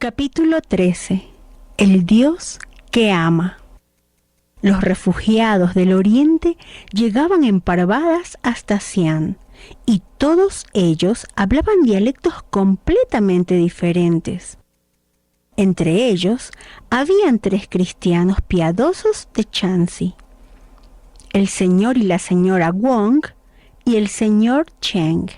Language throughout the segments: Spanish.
Capítulo 13. El Dios que ama. Los refugiados del oriente llegaban en parvadas hasta Xi'an, y todos ellos hablaban dialectos completamente diferentes. Entre ellos, habían 3 cristianos piadosos de Shanxi: el señor y la señora Wong y el señor Cheng.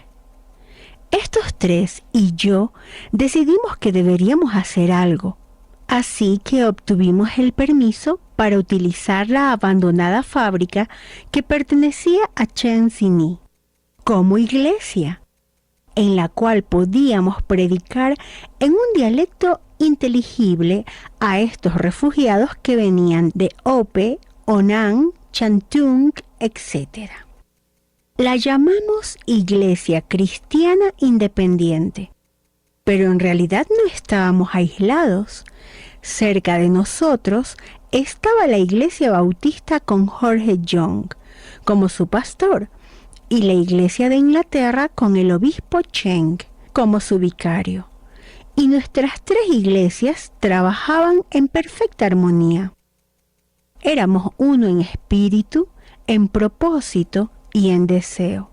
Estos 3 y yo decidimos que deberíamos hacer algo, así que obtuvimos el permiso para utilizar la abandonada fábrica que pertenecía a Chen Xini como iglesia, en la cual podíamos predicar en un dialecto inteligible a estos refugiados que venían de Ope, Onan, Shantung, etc. La llamamos Iglesia Cristiana Independiente, pero en realidad no estábamos aislados. Cerca de nosotros estaba la Iglesia Bautista con Jorge Young como su pastor, y la Iglesia de Inglaterra con el obispo Cheng como su vicario. Y nuestras 3 iglesias trabajaban en perfecta armonía. Éramos uno en espíritu, en propósito y en deseo.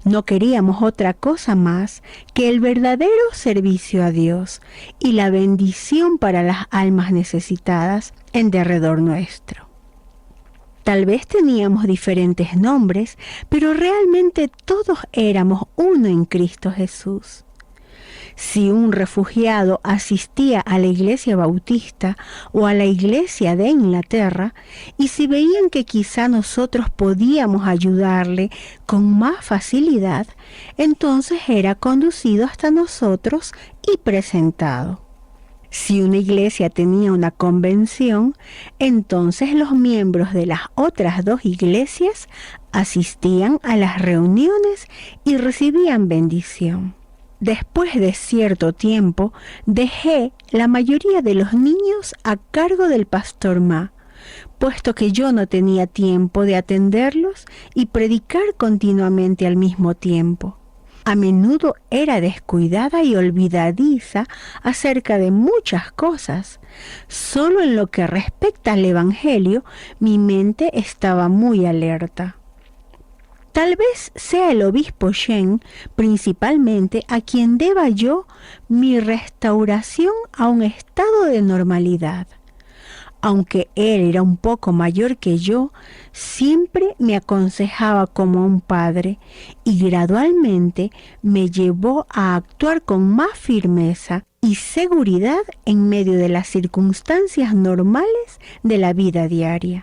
No queríamos otra cosa más que el verdadero servicio a Dios y la bendición para las almas necesitadas en derredor nuestro. Tal vez teníamos diferentes nombres, pero realmente todos éramos uno en Cristo Jesús. Si un refugiado asistía a la iglesia bautista o a la iglesia de Inglaterra, y si veían que quizá nosotros podíamos ayudarle con más facilidad, entonces era conducido hasta nosotros y presentado. Si una iglesia tenía una convención, entonces los miembros de las otras 2 iglesias asistían a las reuniones y recibían bendición. Después de cierto tiempo, dejé la mayoría de los niños a cargo del pastor Ma, puesto que yo no tenía tiempo de atenderlos y predicar continuamente al mismo tiempo. A menudo era descuidada y olvidadiza acerca de muchas cosas. Solo en lo que respecta al Evangelio, mi mente estaba muy alerta. Tal vez sea el obispo Shen principalmente a quien deba yo mi restauración a un estado de normalidad. Aunque él era un poco mayor que yo, siempre me aconsejaba como un padre y gradualmente me llevó a actuar con más firmeza y seguridad en medio de las circunstancias normales de la vida diaria.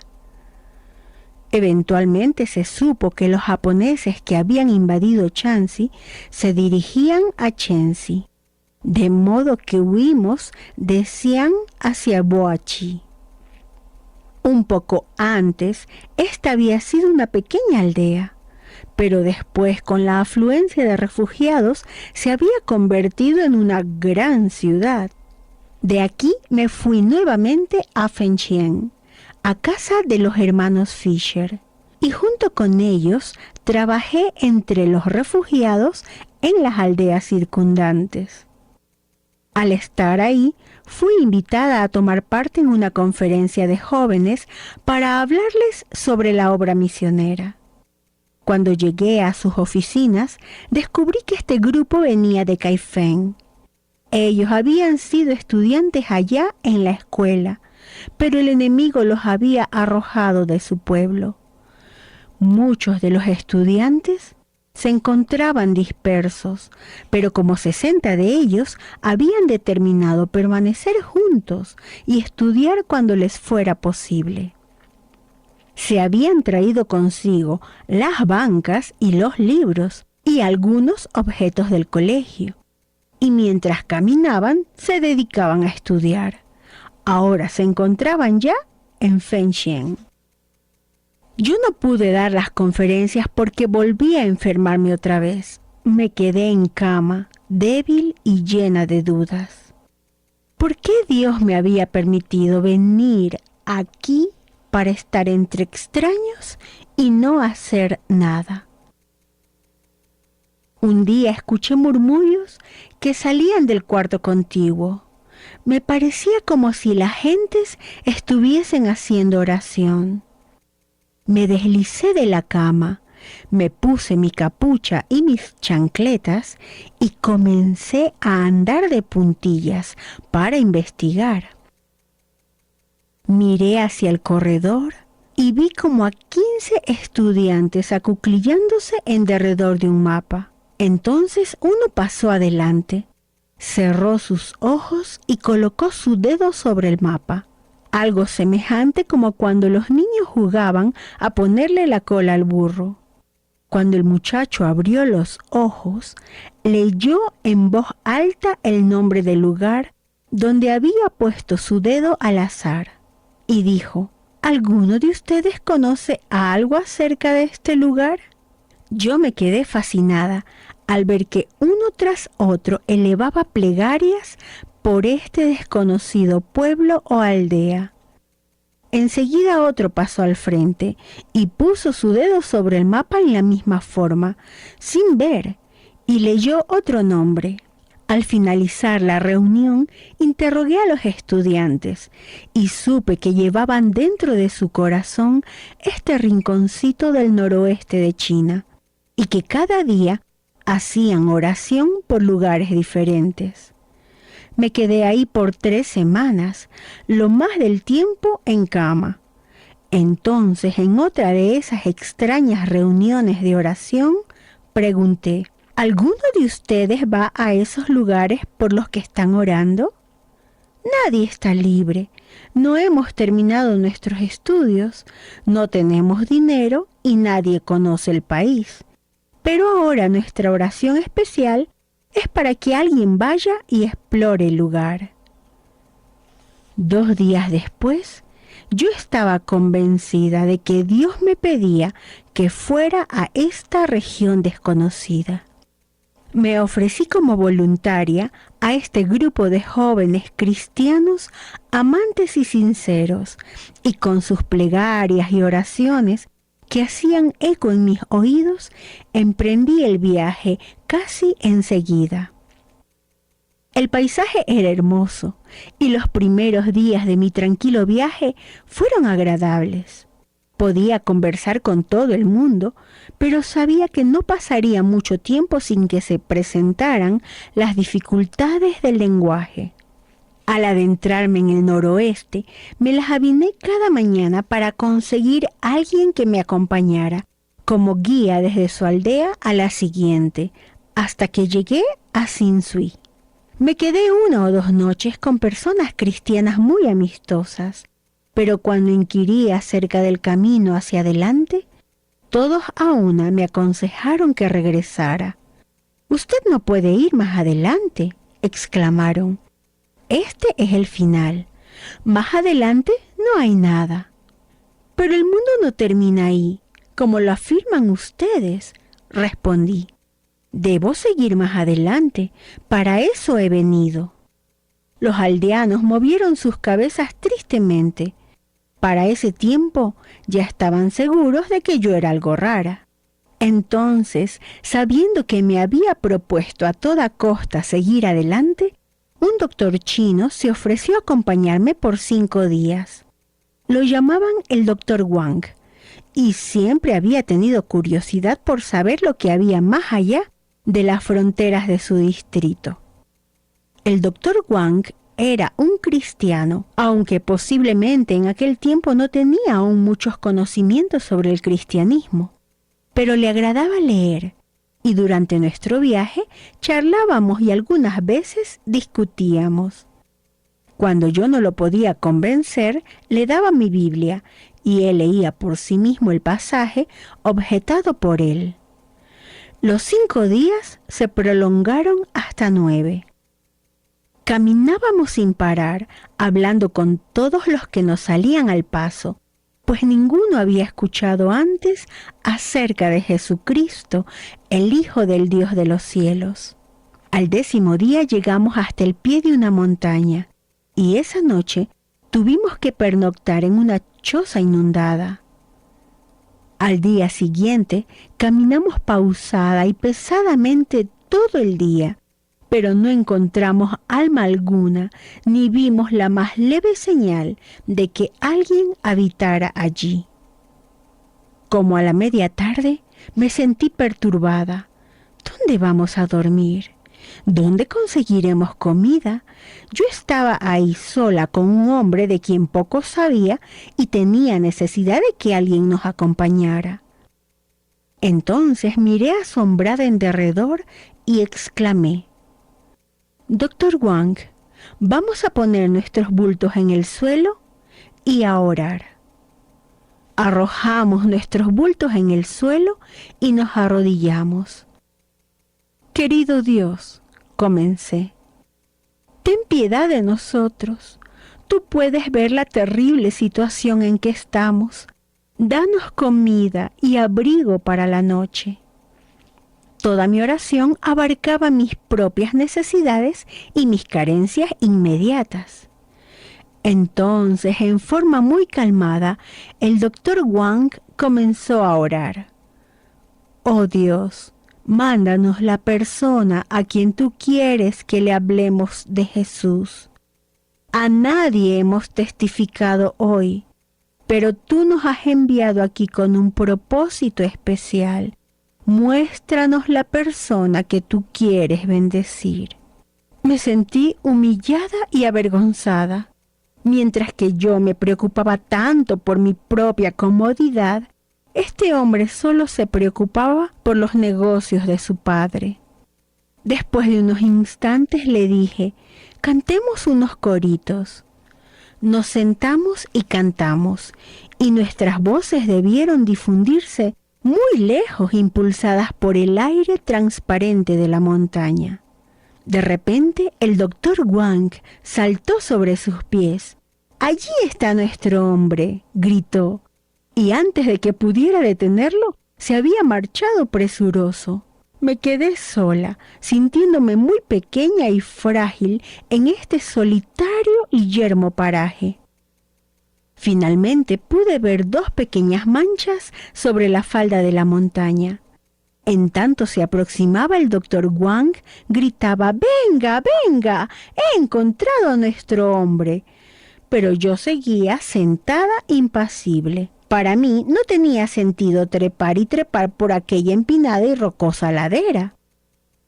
Eventualmente se supo que los japoneses que habían invadido Shanxi se dirigían a Shenxi, de modo que huimos de Xi'an hacia Boachi. Un poco antes, esta había sido una pequeña aldea, pero después, con la afluencia de refugiados, se había convertido en una gran ciudad. De aquí me fui nuevamente a Fenchien, a casa de los hermanos Fisher, y junto con ellos trabajé entre los refugiados en las aldeas circundantes. Al estar ahí, fui invitada a tomar parte en una conferencia de jóvenes para hablarles sobre la obra misionera. Cuando llegué a sus oficinas, descubrí que este grupo venía de Kaifeng. Ellos habían sido estudiantes allá en la escuela, pero el enemigo los había arrojado de su pueblo. Muchos de los estudiantes se encontraban dispersos, pero como 60 de ellos habían determinado permanecer juntos y estudiar cuando les fuera posible. Se habían traído consigo las bancas y los libros y algunos objetos del colegio, y mientras caminaban se dedicaban a estudiar. Ahora se encontraban ya en Fenchien. Yo no pude dar las conferencias porque volví a enfermarme otra vez. Me quedé en cama, débil y llena de dudas. ¿Por qué Dios me había permitido venir aquí para estar entre extraños y no hacer nada? Un día escuché murmullos que salían del cuarto contiguo. Me parecía como si las gentes estuviesen haciendo oración. Me deslicé de la cama, me puse mi capucha y mis chancletas y comencé a andar de puntillas para investigar. Miré hacia el corredor y vi como a 15 estudiantes acuclillándose en derredor de un mapa. Entonces uno pasó adelante, cerró sus ojos y colocó su dedo sobre el mapa. Algo semejante como cuando los niños jugaban a ponerle la cola al burro. Cuando el muchacho abrió los ojos, leyó en voz alta el nombre del lugar donde había puesto su dedo al azar y dijo: ¿Alguno de ustedes conoce algo acerca de este lugar? Yo me quedé fascinada al ver que uno tras otro elevaba plegarias por este desconocido pueblo o aldea. Enseguida otro pasó al frente y puso su dedo sobre el mapa en la misma forma, sin ver, y leyó otro nombre. Al finalizar la reunión, interrogué a los estudiantes y supe que llevaban dentro de su corazón este rinconcito del noroeste de China y que cada día hacían oración por lugares diferentes. Me quedé ahí por 3 semanas, lo más del tiempo en cama. Entonces, en otra de esas extrañas reuniones de oración, pregunté: ¿alguno de ustedes va a esos lugares por los que están orando? Nadie está libre. No hemos terminado nuestros estudios, no tenemos dinero y nadie conoce el país. Pero ahora nuestra oración especial es para que alguien vaya y explore el lugar. 2 días después, yo estaba convencida de que Dios me pedía que fuera a esta región desconocida. Me ofrecí como voluntaria a este grupo de jóvenes cristianos amantes y sinceros, y con sus plegarias y oraciones que hacían eco en mis oídos, emprendí el viaje casi enseguida. El paisaje era hermoso y los primeros días de mi tranquilo viaje fueron agradables. Podía conversar con todo el mundo, pero sabía que no pasaría mucho tiempo sin que se presentaran las dificultades del lenguaje. Al adentrarme en el noroeste, me las aviné cada mañana para conseguir a alguien que me acompañara como guía desde su aldea a la siguiente, hasta que llegué a Sinsui. Me quedé 1 o 2 noches con personas cristianas muy amistosas, pero cuando inquirí acerca del camino hacia adelante, todos a una me aconsejaron que regresara. «Usted no puede ir más adelante», exclamaron. «Este es el final. Más adelante no hay nada». «Pero el mundo no termina ahí, como lo afirman ustedes», respondí. «Debo seguir más adelante. Para eso he venido». Los aldeanos movieron sus cabezas tristemente. Para ese tiempo ya estaban seguros de que yo era algo rara. Entonces, sabiendo que me había propuesto a toda costa seguir adelante, un doctor chino se ofreció a acompañarme por 5 días. Lo llamaban el doctor Wang, y siempre había tenido curiosidad por saber lo que había más allá de las fronteras de su distrito. El doctor Wang era un cristiano, aunque posiblemente en aquel tiempo no tenía aún muchos conocimientos sobre el cristianismo, pero le agradaba leer, y durante nuestro viaje charlábamos y algunas veces discutíamos. Cuando yo no lo podía convencer, le daba mi Biblia, y él leía por sí mismo el pasaje objetado por él. Los 5 días se prolongaron hasta 9. Caminábamos sin parar, hablando con todos los que nos salían al paso, pues ninguno había escuchado antes acerca de Jesucristo, el Hijo del Dios de los cielos. Al 10º día llegamos hasta el pie de una montaña, y esa noche tuvimos que pernoctar en una choza inundada. Al día siguiente caminamos pausada y pesadamente todo el día, pero no encontramos alma alguna, ni vimos la más leve señal de que alguien habitara allí. Como a la media tarde, me sentí perturbada. ¿Dónde vamos a dormir? ¿Dónde conseguiremos comida? Yo estaba ahí sola con un hombre de quien poco sabía y tenía necesidad de que alguien nos acompañara. Entonces miré asombrada en derredor y exclamé: Doctor Wang, vamos a poner nuestros bultos en el suelo y a orar. Arrojamos nuestros bultos en el suelo y nos arrodillamos. Querido Dios, comencé, ten piedad de nosotros. Tú puedes ver la terrible situación en que estamos. Danos comida y abrigo para la noche. Toda mi oración abarcaba mis propias necesidades y mis carencias inmediatas. Entonces, en forma muy calmada, el doctor Wang comenzó a orar. Oh Dios, mándanos la persona a quien tú quieres que le hablemos de Jesús. A nadie hemos testificado hoy, pero tú nos has enviado aquí con un propósito especial. Muéstranos la persona que tú quieres bendecir. Me sentí humillada y avergonzada. Mientras que yo me preocupaba tanto por mi propia comodidad, este hombre solo se preocupaba por los negocios de su padre. Después de unos instantes le dije: cantemos unos coritos. Nos sentamos y cantamos, y nuestras voces debieron difundirse muy lejos, impulsadas por el aire transparente de la montaña. De repente, el doctor Wang saltó sobre sus pies. «¡Allí está nuestro hombre!», gritó, y antes de que pudiera detenerlo, se había marchado presuroso. Me quedé sola, sintiéndome muy pequeña y frágil en este solitario y yermo paraje. Finalmente pude ver 2 pequeñas manchas sobre la falda de la montaña. En tanto se aproximaba el doctor Wang, gritaba: «¡Venga, venga! ¡He encontrado a nuestro hombre!». Pero yo seguía sentada impasible. Para mí no tenía sentido trepar y trepar por aquella empinada y rocosa ladera.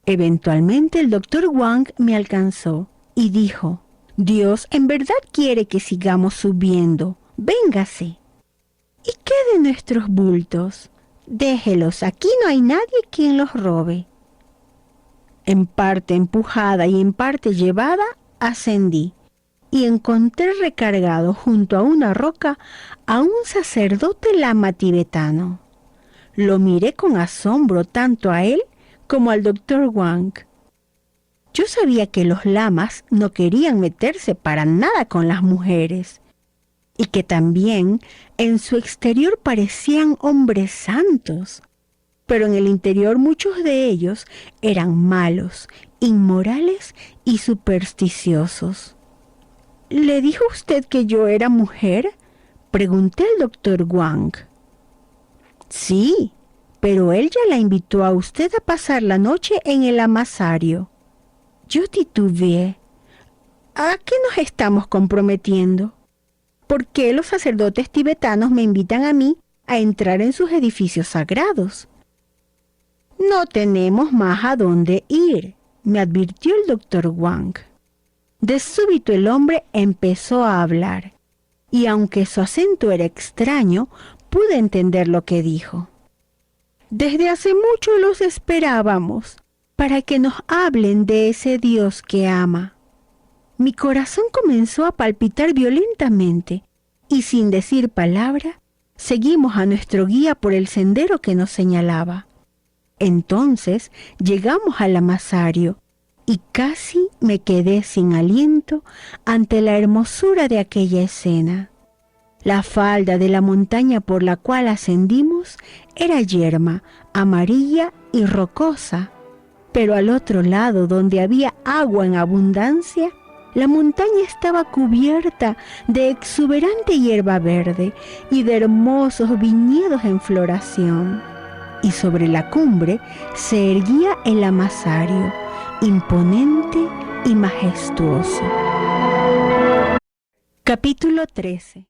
Eventualmente el doctor Wang me alcanzó y dijo: «Dios en verdad quiere que sigamos subiendo. Véngase». «¿Y qué de nuestros bultos?». «Déjelos, aquí no hay nadie quien los robe». En parte empujada y en parte llevada, ascendí y encontré recargado junto a una roca a un sacerdote lama tibetano. Lo miré con asombro tanto a él como al doctor Wang. Yo sabía que los lamas no querían meterse para nada con las mujeres y que también en su exterior parecían hombres santos, pero en el interior muchos de ellos eran malos, inmorales y supersticiosos. «¿Le dijo usted que yo era mujer?», pregunté al doctor Wang. «Sí, pero él ya la invitó a usted a pasar la noche en el amasario». Yo titubeé. ¿A qué nos estamos comprometiendo? ¿Por qué los sacerdotes tibetanos me invitan a mí a entrar en sus edificios sagrados? «No tenemos más a dónde ir», me advirtió el doctor Wang. De súbito el hombre empezó a hablar, y aunque su acento era extraño, pude entender lo que dijo. «Desde hace mucho los esperábamos, para que nos hablen de ese Dios que ama». Mi corazón comenzó a palpitar violentamente, y sin decir palabra, seguimos a nuestro guía por el sendero que nos señalaba. Entonces llegamos al amasario, y casi me quedé sin aliento ante la hermosura de aquella escena. La falda de la montaña por la cual ascendimos era yerma, amarilla y rocosa, pero al otro lado, donde había agua en abundancia, la montaña estaba cubierta de exuberante hierba verde y de hermosos viñedos en floración. Y sobre la cumbre se erguía el amasario, imponente y majestuoso. Capítulo 13.